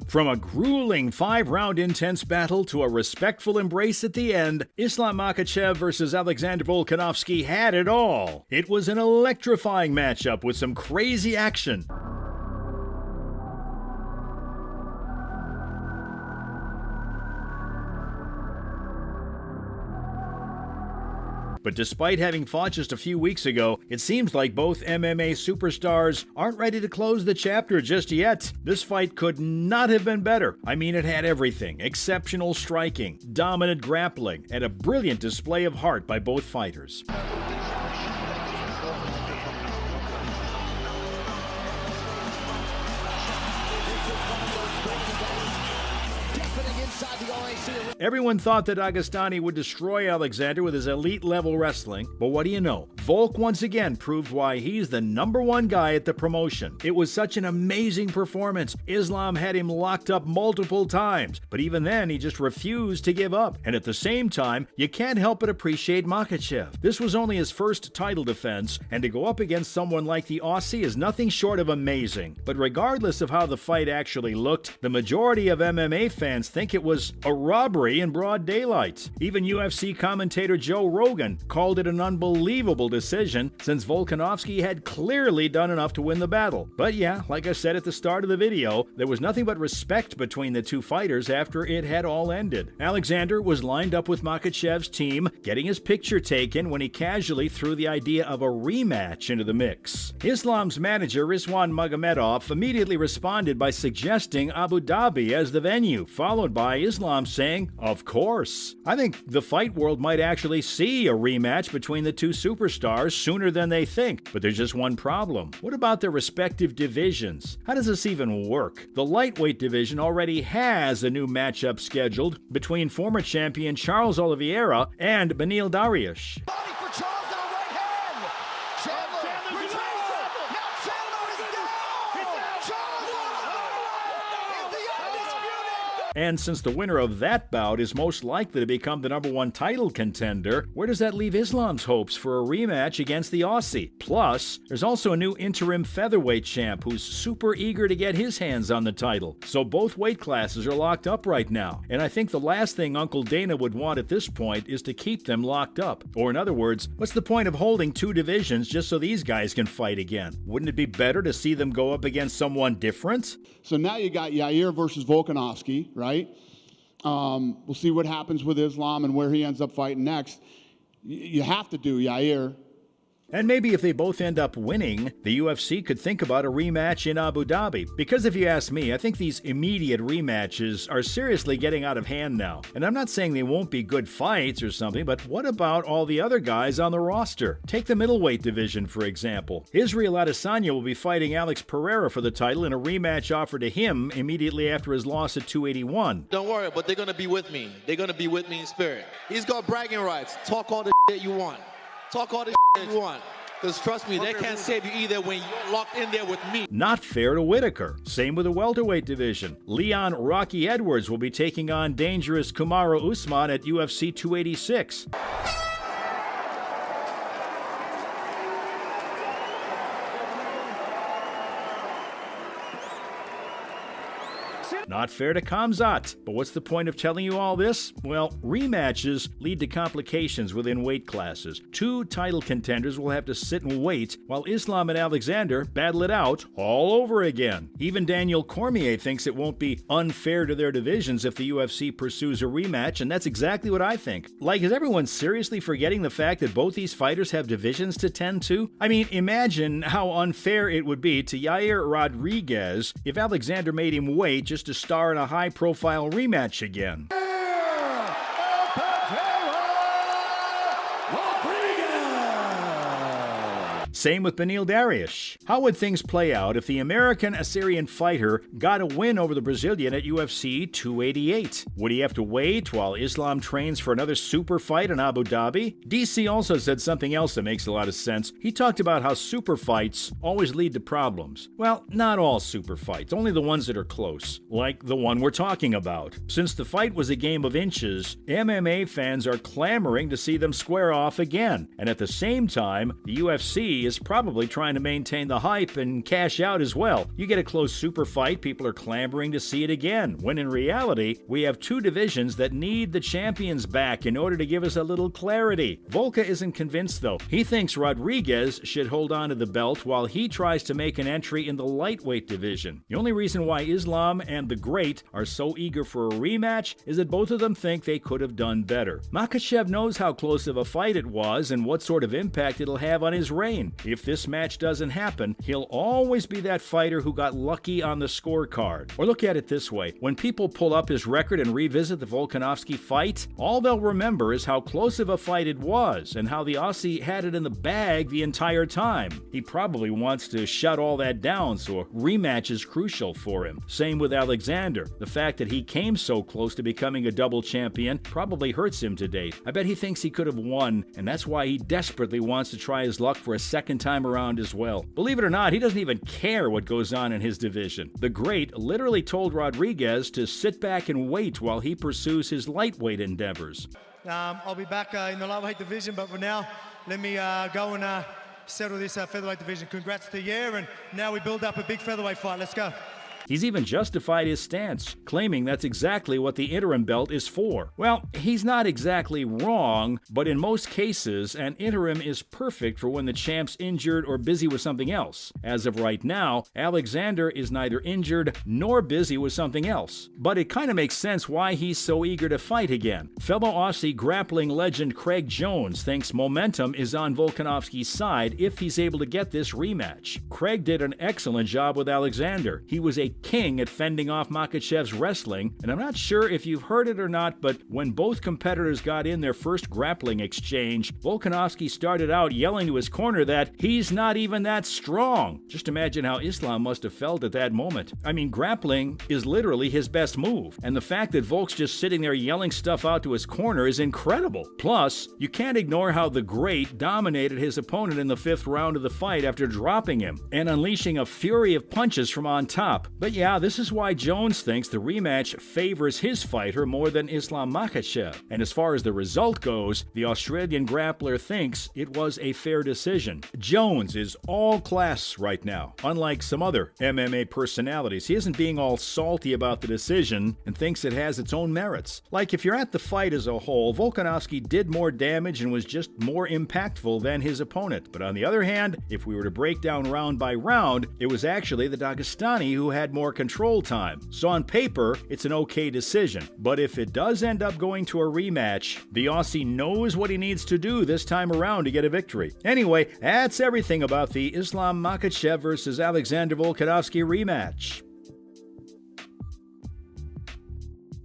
From a grueling 5-round intense battle to a respectful embrace at the end, Islam Makhachev versus Alexander Volkanovski had it all. It was an electrifying matchup with some crazy action. But despite having fought just a few weeks ago, it seems like both MMA superstars aren't ready to close the chapter just yet. This fight could not have been better. I mean, it had everything: exceptional striking, dominant grappling, and a brilliant display of heart by both fighters. Everyone thought that Dagestani would destroy Alexander with his elite-level wrestling, but what do you know? Volk once again proved why he's the #1 guy at the promotion. It was such an amazing performance. Islam had him locked up multiple times, but even then he just refused to give up. And at the same time, you can't help but appreciate Makhachev. This was only his first title defense, and to go up against someone like the Aussie is nothing short of amazing. But regardless of how the fight actually looked, the majority of MMA fans think it was a robbery in broad daylight. Even UFC commentator Joe Rogan called it an unbelievable decision, since Volkanovski had clearly done enough to win the battle. But yeah, like I said at the start of the video, there was nothing but respect between the two fighters after it had all ended. Alexander was lined up with Makhachev's team, getting his picture taken when he casually threw the idea of a rematch into the mix. Islam's manager Rizwan Magomedov immediately responded by suggesting Abu Dhabi as the venue, followed by Islam saying, "Of course." I think the fight world might actually see a rematch between the two superstars sooner than they think, but there's just one problem. What about their respective divisions? How does this even work? The lightweight division already has a new matchup scheduled between former champion Charles Oliveira and Beneil Dariush. And since the winner of that bout is most likely to become the #1 title contender, where does that leave Islam's hopes for a rematch against the Aussie? Plus, there's also a new interim featherweight champ who's super eager to get his hands on the title. So both weight classes are locked up right now. And I think the last thing Uncle Dana would want at this point is to keep them locked up. Or in other words, what's the point of holding two divisions just so these guys can fight again? Wouldn't it be better to see them go up against someone different? So now you got Yair versus Volkanovski, right? We'll see what happens with Islam and where he ends up fighting next. You have to do Yair. And maybe if they both end up winning, the UFC could think about a rematch in Abu Dhabi. Because if you ask me, I think these immediate rematches are seriously getting out of hand now. And I'm not saying they won't be good fights or something, but what about all the other guys on the roster? Take the middleweight division, for example. Israel Adesanya will be fighting Alex Pereira for the title in a rematch offered to him immediately after his loss at 281. Don't worry, but they're going to be with me. They're going to be with me in spirit. He's got bragging rights. Talk all the shit you want. Talk all the shit you want. Because trust me, they can't save you either when you're locked in there with me. Not fair to Whitaker. Same with the welterweight division. Leon Rocky Edwards will be taking on dangerous Kamaru Usman at UFC 286. Not fair to Khamzat. But what's the point of telling you all this? Well, rematches lead to complications within weight classes. Two title contenders will have to sit and wait while Islam and Alexander battle it out all over again. Even Daniel Cormier thinks it won't be unfair to their divisions if the UFC pursues a rematch, and that's exactly what I think. Like, is everyone seriously forgetting the fact that both these fighters have divisions to tend to? I mean, imagine how unfair it would be to Yair Rodriguez if Alexander made him wait just to star in a high-profile rematch again. Same with Beneil Dariush. How would things play out if the American-Assyrian fighter got a win over the Brazilian at UFC 288? Would he have to wait while Islam trains for another super fight in Abu Dhabi? DC also said something else that makes a lot of sense. He talked about how super fights always lead to problems. Well, not all super fights, only the ones that are close, like the one we're talking about. Since the fight was a game of inches, MMA fans are clamoring to see them square off again. And at the same time, the UFC is probably trying to maintain the hype and cash out as well. You get a close super fight, people are clamoring to see it again, when in reality, we have two divisions that need the champions back in order to give us a little clarity. Volka isn't convinced though. He thinks Rodriguez should hold on to the belt while he tries to make an entry in the lightweight division. The only reason why Islam and the Great are so eager for a rematch is that both of them think they could have done better. Makhachev knows how close of a fight it was and what sort of impact it'll have on his reign. If this match doesn't happen, he'll always be that fighter who got lucky on the scorecard. Or look at it this way, when people pull up his record and revisit the Volkanovski fight, all they'll remember is how close of a fight it was and how the Aussie had it in the bag the entire time. He probably wants to shut all that down, so a rematch is crucial for him. Same with Alexander. The fact that he came so close to becoming a double champion probably hurts him to date. I bet he thinks he could have won, and that's why he desperately wants to try his luck for a second time around as well. Believe it or not, he doesn't even care what goes on in his division. The Great literally told Rodriguez to sit back and wait while he pursues his lightweight endeavors. I'll be back in the lightweight division, but for now, let me go and settle this featherweight division. Congrats to Yair, and now we build up a big featherweight fight. Let's go. He's even justified his stance, claiming that's exactly what the interim belt is for. Well, he's not exactly wrong, but in most cases, an interim is perfect for when the champ's injured or busy with something else. As of right now, Alexander is neither injured nor busy with something else. But it kind of makes sense why he's so eager to fight again. Fellow Aussie grappling legend Craig Jones thinks momentum is on Volkanovski's side if he's able to get this rematch. Craig did an excellent job with Alexander. He was a king at fending off Makhachev's wrestling, and I'm not sure if you've heard it or not, but when both competitors got in their first grappling exchange, Volkanovski started out yelling to his corner that he's not even that strong. Just imagine how Islam must have felt at that moment. I mean, grappling is literally his best move, and the fact that Volk's just sitting there yelling stuff out to his corner is incredible. Plus, you can't ignore how the Great dominated his opponent in the 5th round of the fight after dropping him and unleashing a fury of punches from on top. But yeah, this is why Jones thinks the rematch favors his fighter more than Islam Makhachev. And as far as the result goes, the Australian grappler thinks it was a fair decision. Jones is all class right now. Unlike some other MMA personalities, he isn't being all salty about the decision and thinks it has its own merits. Like, if you're at the fight as a whole, Volkanovski did more damage and was just more impactful than his opponent. But on the other hand, if we were to break down round by round, it was actually the Dagestani who had more control time. So on paper, it's an okay decision. But if it does end up going to a rematch, the Aussie knows what he needs to do this time around to get a victory. Anyway, that's everything about the Islam Makhachev versus Alexander Volkanovski rematch.